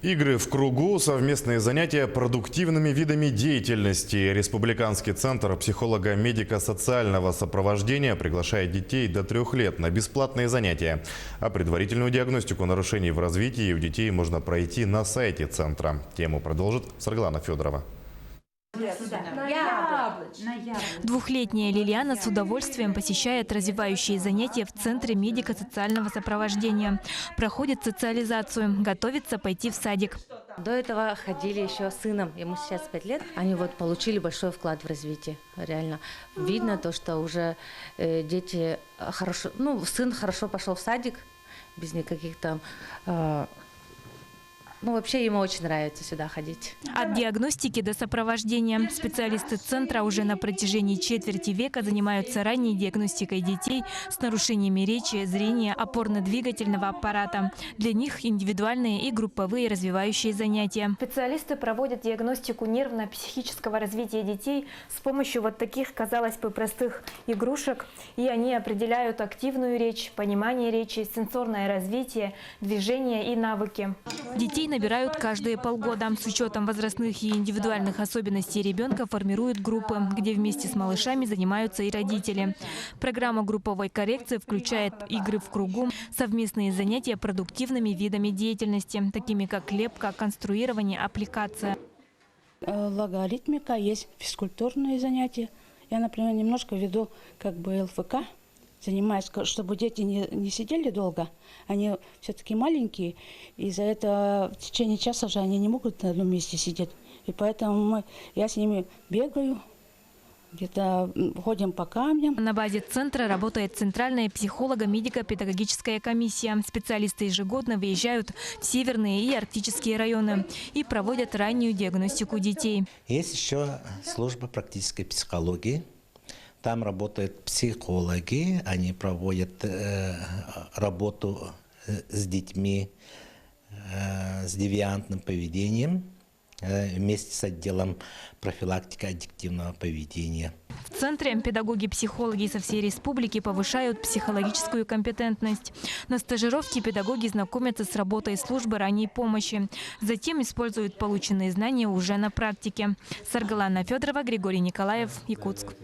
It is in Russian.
Игры в кругу, совместные занятия продуктивными видами деятельности. Республиканский центр психолого-медико-социального сопровождения приглашает детей до 3 лет на бесплатные занятия. А предварительную диагностику нарушений в развитии у детей можно пройти на сайте центра. Тему продолжит Сарглана Федорова. Двухлетняя Лилиана с удовольствием посещает развивающие занятия в Центре медико-социального сопровождения. Проходит социализацию, готовится пойти в садик. До этого ходили еще с сыном, ему сейчас 5 лет. Они получили большой вклад в развитие, реально. Видно то, что уже дети хорошо, сын хорошо пошел в садик, без никаких там... вообще ему очень нравится сюда ходить. От диагностики до сопровождения. Специалисты центра уже на протяжении четверти века занимаются ранней диагностикой детей с нарушениями речи, зрения, опорно-двигательного аппарата. Для них индивидуальные и групповые развивающие занятия. Специалисты проводят диагностику нервно-психического развития детей с помощью вот таких, казалось бы, простых игрушек. И они определяют активную речь, понимание речи, сенсорное развитие, движение и навыки. Детей набирают каждые полгода. С учетом возрастных и индивидуальных особенностей ребенка формируют группы, где вместе с малышами занимаются и родители. Программа групповой коррекции включает игры в кругу, совместные занятия продуктивными видами деятельности, такими как лепка, конструирование, аппликация. Логаритмика, есть физкультурные занятия. Я, например, немножко веду ЛФК. Занимаюсь, чтобы дети не сидели долго. Они все-таки маленькие, и за это в течение часа уже они не могут на одном месте сидеть. И поэтому я с ними бегаю, где-то ходим по камням. На базе центра работает Центральная психолого-медико-педагогическая комиссия. Специалисты ежегодно выезжают в северные и арктические районы и проводят раннюю диагностику детей. Есть еще служба практической психологии. Там работают психологи, они проводят работу с детьми с девиантным поведением вместе с отделом профилактики аддиктивного поведения. В центре педагоги-психологи со всей республики повышают психологическую компетентность. На стажировке педагоги знакомятся с работой службы ранней помощи. Затем используют полученные знания уже на практике. Сарглана Федорова, Григорий Николаев, Якутск.